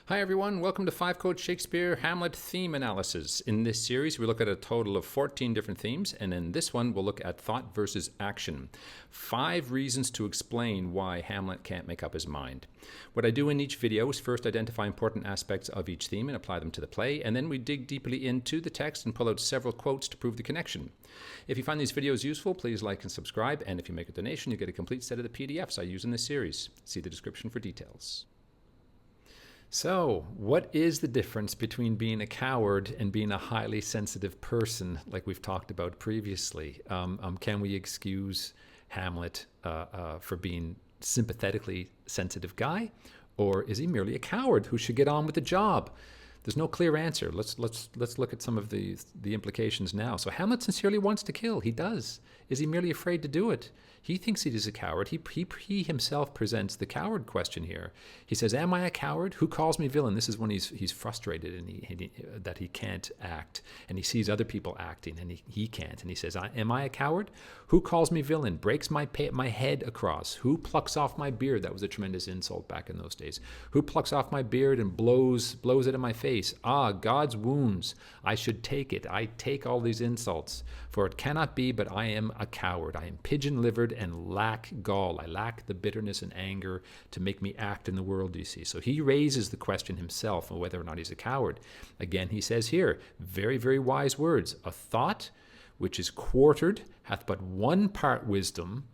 Hi everyone, welcome to 5 Code Shakespeare Hamlet Theme Analysis. In this series we look at a total of 14 different themes, and in this one we'll look at thought versus action. 5 reasons to explain why Hamlet can't make up his mind. What I do in each video is first identify important aspects of each theme and apply them to the play, and then we dig deeply into the text and pull out several quotes to prove the connection. If you find these videos useful, please like and subscribe, and if you make a donation you get a complete set of the PDFs I use in this series. See the description for details. So, what is the difference between being a coward and being a highly sensitive person, like we've talked about previously? Can we excuse Hamlet for being sympathetically sensitive guy, or is he merely a coward who should get on with the job? There's no clear answer. Let's look at some of the implications now. So Hamlet sincerely wants to kill. He does. Is he merely afraid to do it? He thinks he is a coward. He himself presents the coward question here. He says, "Am I a coward? Who calls me villain?" This is when he's frustrated and that he can't act, and he sees other people acting and he can't. And he says, "Am I a coward? Who calls me villain? Breaks my head across? Who plucks off my beard?" That was a tremendous insult back in those days. "Who plucks off my beard and blows it in my face? Ah, God's wounds! I should take it. I take all these insults. For it cannot be, but I am a coward. I am pigeon-livered and lack gall. I lack the bitterness and anger to make me act in the world," you see. So he raises the question himself of whether or not he's a coward. Again, he says here, very, very wise words. "A thought which is quartered hath but one part wisdom,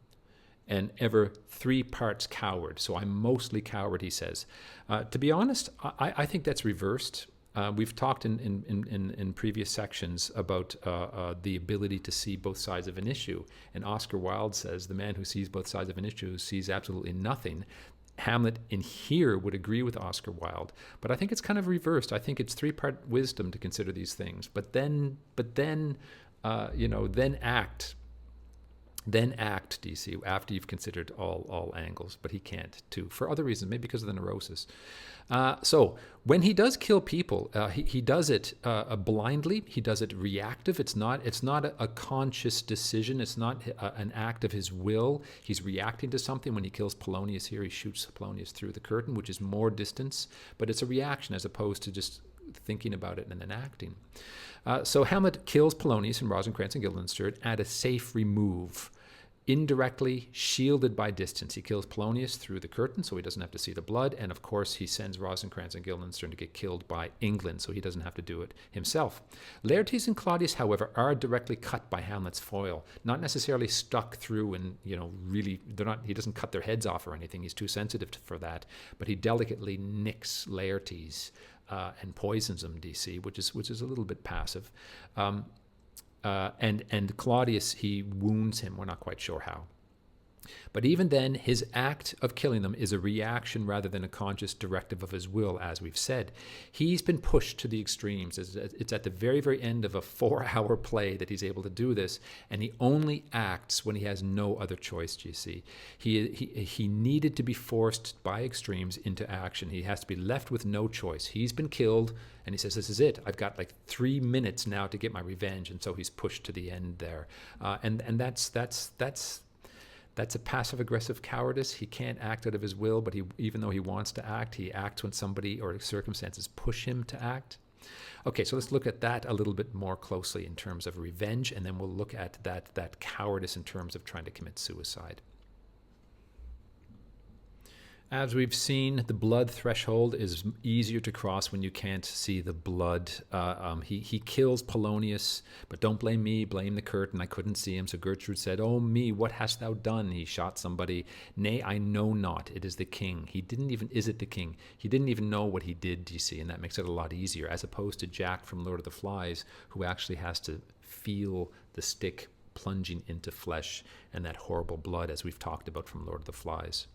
and ever 3 parts coward." So I'm mostly coward, he says. To be honest, I think that's reversed. We've talked in previous sections about the ability to see both sides of an issue. And Oscar Wilde says, the man who sees both sides of an issue sees absolutely nothing. Hamlet in here would agree with Oscar Wilde, but I think it's kind of reversed. I think it's 3-part wisdom to consider these things, but then act. Then act, DC, after you've considered all angles. But he can't, too, for other reasons, maybe because of the neurosis. So when he does kill people, he does it blindly. He does it reactive. It's not a conscious decision. It's not an act of his will. He's reacting to something. When he kills Polonius here, he shoots Polonius through the curtain, which is more distance. But it's a reaction as opposed to just thinking about it and then acting. So Hamlet kills Polonius and Rosencrantz and Guildenstern at a safe remove, indirectly shielded by distance. He kills Polonius through the curtain, so he doesn't have to see the blood, and of course he sends Rosencrantz and Guildenstern to get killed by England, so he doesn't have to do it himself. Laertes and Claudius, however, are directly cut by Hamlet's foil, not necessarily stuck through and, really, he doesn't cut their heads off or anything. He's too sensitive for that, but he delicately nicks Laertes and poisons him, DC, which is a little bit passive. And Claudius, he wounds him. We're not quite sure how. But even then, his act of killing them is a reaction rather than a conscious directive of his will, as we've said. He's been pushed to the extremes. It's at the very, very end of a 4-hour play that he's able to do this, and he only acts when he has no other choice, you see. He needed to be forced by extremes into action. He has to be left with no choice. He's been killed, and he says, "This is it. I've got like 3 minutes now to get my revenge," and so he's pushed to the end there. And that's a passive-aggressive cowardice. He can't act out of his will, but even though he wants to act, he acts when somebody or circumstances push him to act. Okay, so let's look at that a little bit more closely in terms of revenge, and then we'll look at that cowardice in terms of trying to commit suicide. As we've seen, the blood threshold is easier to cross when you can't see the blood. He kills Polonius, but don't blame me, blame the curtain. I couldn't see him. So Gertrude said, "Oh me, what hast thou done?" He shot somebody. "Nay, I know not. It is the king." Is it the king? He didn't even know what he did, you see, and that makes it a lot easier, as opposed to Jack from Lord of the Flies, who actually has to feel the stick plunging into flesh and that horrible blood, as we've talked about from Lord of the Flies.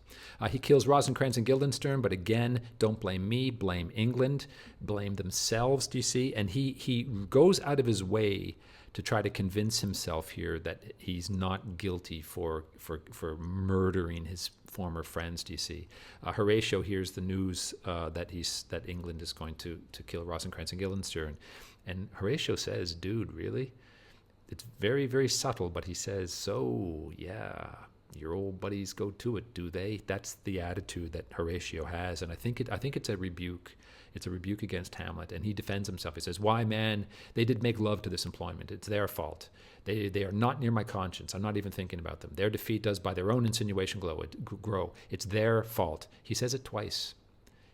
He kills Rosencrantz and Guildenstern, but again, don't blame me, blame England, blame themselves, do you see? And he goes out of his way to try to convince himself here that he's not guilty for murdering his former friends, do you see? Horatio hears the news that England is going to kill Rosencrantz and Guildenstern, and Horatio says, "Dude, really?" It's very, very subtle, but he says, "So, yeah, Your old buddies go to it, do they? That's the attitude that Horatio has, and I think it's a rebuke. It's a rebuke against Hamlet, and he defends himself. He says, "Why, man? They did make love to this employment. It's their fault. They are not near my conscience. I'm not even thinking about them. Their defeat does by their own insinuation grow. It's their fault." He says it twice.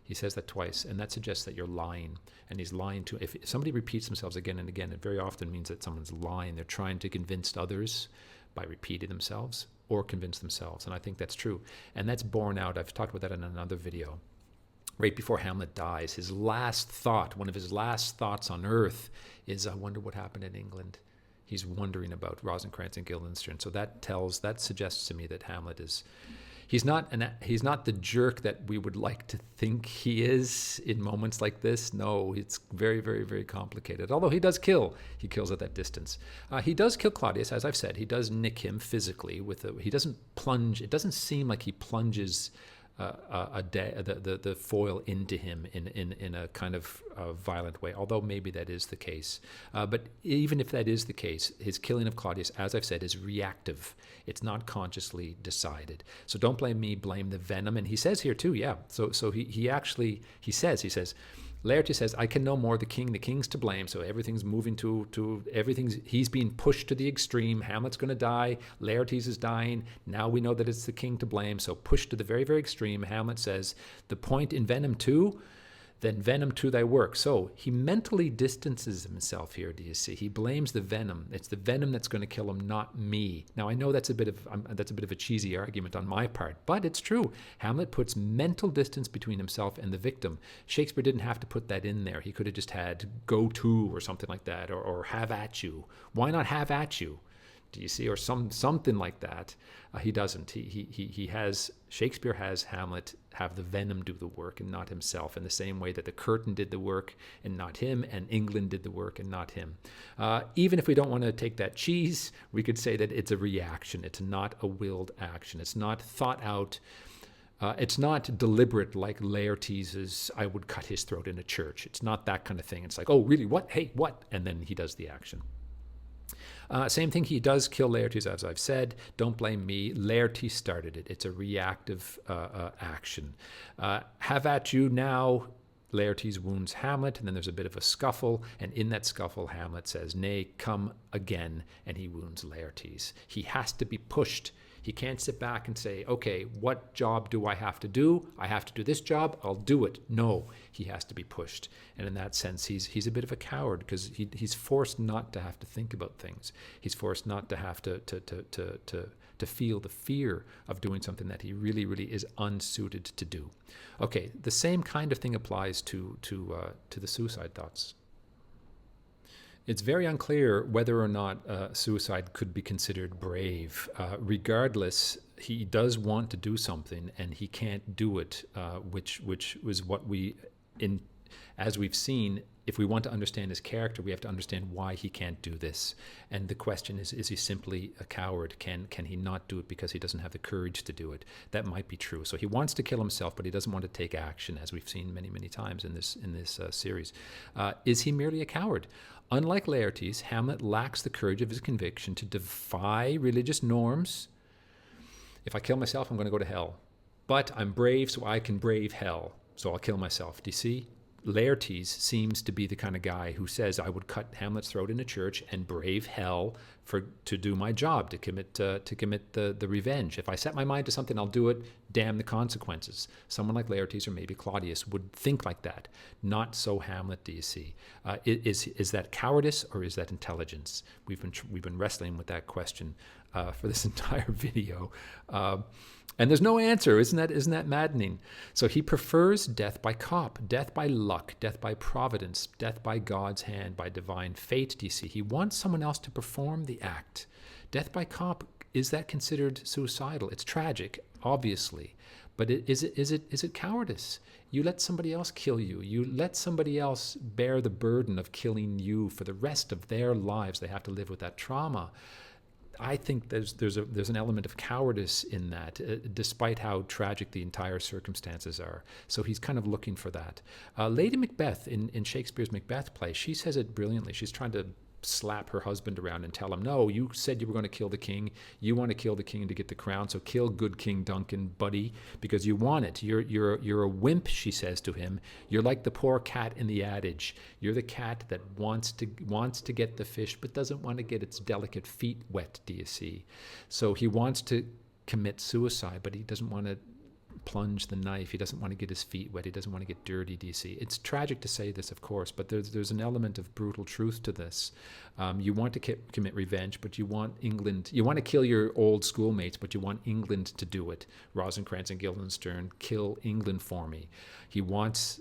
He says that twice, and that suggests that you're lying, and he's lying to. If somebody repeats themselves again and again, it very often means that someone's lying. They're trying to convince others by repeating themselves or convince themselves, and I think that's true. And that's borne out. I've talked about that in another video. Right before Hamlet dies, his last thought, one of his last thoughts on earth, is, "I wonder what happened in England." He's wondering about Rosencrantz and Guildenstern. So that suggests to me that Hamlet is, he's not the jerk that we would like to think he is in moments like this. No, it's very, very, very complicated. Although he does kill. He kills at that distance. He does kill Claudius, as I've said. He does nick him physically. He doesn't plunge. It doesn't seem like he plunges the foil into him in a kind of violent way, although maybe that is the case. But even if that is the case, his killing of Claudius, as I've said, is reactive. It's not consciously decided. So don't blame me, blame the venom. And he says here too, yeah. So he says, Laertes says, "I can no more, the king's to blame." So everything's moving he's being pushed to the extreme. Hamlet's going to die. Laertes is dying. Now we know that it's the king to blame. So pushed to the very, very extreme. Hamlet says, "The point in venom too, then venom to thy work." So he mentally distances himself here, do you see? He blames the venom. It's the venom that's going to kill him, not me. Now, I know that's a bit of a cheesy argument on my part, but it's true. Hamlet puts mental distance between himself and the victim. Shakespeare didn't have to put that in there. He could have just had "go to" or something like that, or "have at you." Why not "have at you"? Do you see? Or something like that. He doesn't. Shakespeare has Hamlet have the venom do the work and not himself, in the same way that the curtain did the work and not him, and England did the work and not him. Even if we don't want to take that cheese, we could say that it's a reaction. It's not a willed action. It's not thought out. It's not deliberate like Laertes's "I would cut his throat in a church." It's not that kind of thing. It's like, "Oh, really? What? Hey, what?" And then he does the action. Same thing, he does kill Laertes, as I've said. Don't blame me. Laertes started it. It's a reactive action. "Have at you now." Laertes wounds Hamlet, and then there's a bit of a scuffle, and in that scuffle, Hamlet says, "Nay, come again," and he wounds Laertes. He has to be pushed. He can't sit back and say, "Okay, what job do I have to do? I have to do this job. I'll do it." No, he has to be pushed. And in that sense, he's a bit of a coward, because he's forced not to have to think about things. He's forced not to have to feel the fear of doing something that he really, really is unsuited to do. Okay, the same kind of thing applies to the suicide thoughts. It's very unclear whether or not suicide could be considered brave. Regardless, he does want to do something and he can't do it, which was what as we've seen, if we want to understand his character, we have to understand why he can't do this. And the question is he simply a coward? Can he not do it because he doesn't have the courage to do it? That might be true. So he wants to kill himself, but he doesn't want to take action, as we've seen many, many times in this series. Is he merely a coward? Unlike Laertes, Hamlet lacks the courage of his conviction to defy religious norms. If I kill myself, I'm going to go to hell. But I'm brave, so I can brave hell. So I'll kill myself. Do you see? Laertes seems to be the kind of guy who says, "I would cut Hamlet's throat in a church and brave hell to do my job, to commit the revenge. If I set my mind to something, I'll do it. Damn the consequences." Someone like Laertes or maybe Claudius would think like that. Not so Hamlet, do you see? Is that cowardice or is that intelligence? We've been wrestling with that question for this entire video. And there's no answer. Isn't that maddening? So he prefers death by cop, death by luck, death by providence, death by God's hand, by divine fate, do you see? He wants someone else to perform the act. Death by cop, is that considered suicidal? It's tragic, obviously. But is it cowardice? You let somebody else kill you. You let somebody else bear the burden of killing you for the rest of their lives. They have to live with that trauma. I think there's an element of cowardice in that, despite how tragic the entire circumstances are. So he's kind of looking for that. Lady Macbeth, in Shakespeare's Macbeth play, she says it brilliantly. She's trying to slap her husband around and tell him, no, you said you were going to kill the king. You want to kill the king to get the crown, so kill good King Duncan, buddy, because you want it. You're a wimp, she says to him. You're like the poor cat in the adage. You're the cat that wants to get the fish but doesn't want to get its delicate feet wet, do you see? So he wants to commit suicide, but he doesn't want to plunge the knife. He doesn't want to get his feet wet. He doesn't want to get dirty, do you see? It's tragic to say this, of course, but there's an element of brutal truth to this. You want to commit revenge, but you want England. You want to kill your old schoolmates, but you want England to do it. Rosencrantz and Guildenstern, kill England for me. He wants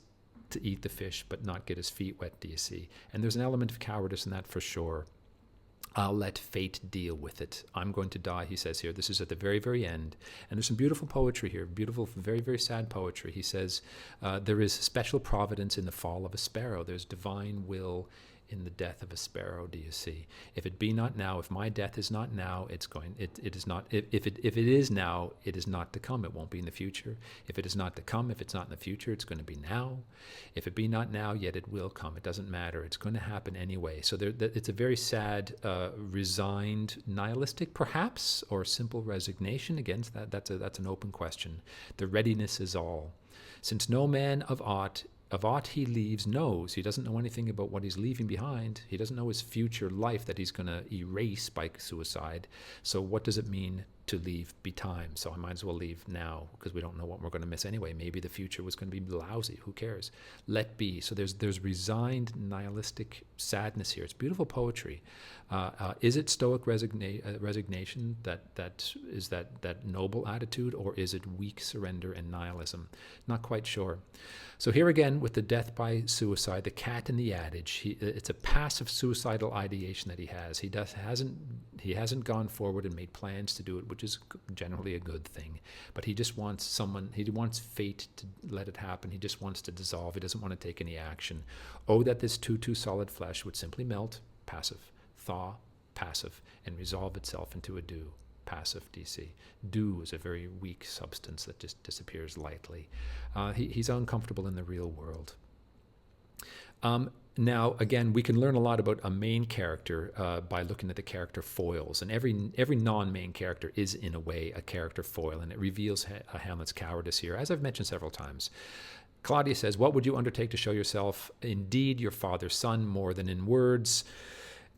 to eat the fish, but not get his feet wet, do you see? And there's an element of cowardice in that for sure. I'll let fate deal with it. I'm going to die, he says here. This is at the very, very end. And there's some beautiful poetry here, beautiful, very, very sad poetry. He says, there is special providence in the fall of a sparrow. There's divine will in the death of a sparrow, do you see? If it be not now, if my death is not now, it is not, if it is now, it is not to come. It won't be in the future. If it is not to come, if it's not in the future, it's going to be now. If it be not now, yet it will come. It doesn't matter. It's going to happen anyway. So it's a very sad, resigned, nihilistic, perhaps, or simple resignation. Again, that's an open question. The readiness is all. Since no man of aught he leaves knows. He doesn't know anything about what he's leaving behind. He doesn't know his future life that he's going to erase by suicide. So what does it mean to leave betime? So I might as well leave now because we don't know what we're going to miss anyway. Maybe the future was going to be lousy. Who cares? Let be. So there's resigned, nihilistic sadness here. It's beautiful poetry. Is it stoic resignation that is that noble attitude, or is it weak surrender and nihilism? Not quite sure. So here again, with the death by suicide, the cat in the adage, it's a passive suicidal ideation that he has. He hasn't gone forward and made plans to do it, which is generally a good thing. But he just wants he wants fate to let it happen. He just wants to dissolve. He doesn't want to take any action. Oh, that this too solid flesh would simply melt, passive, thaw, passive, and resolve itself into a dew. Passive, DC. Dew is a very weak substance that just disappears lightly. He's uncomfortable in the real world. Now, again, we can learn a lot about a main character by looking at the character foils. And every non-main character is, in a way, a character foil. And it reveals Hamlet's cowardice here, as I've mentioned several times. Claudia says, what would you undertake to show yourself indeed your father's son more than in words?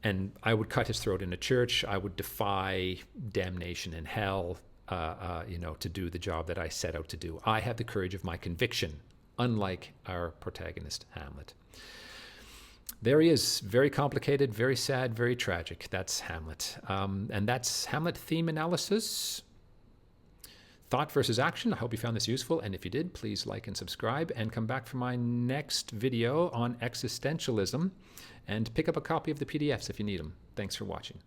And I would cut his throat in a church. I would defy damnation in hell, to do the job that I set out to do. I have the courage of my conviction, unlike our protagonist, Hamlet. There he is, very complicated, very sad, very tragic. That's Hamlet. And that's Hamlet theme analysis. Thought versus action. I hope you found this useful. And if you did, please like and subscribe and come back for my next video on existentialism and pick up a copy of the PDFs if you need them. Thanks for watching.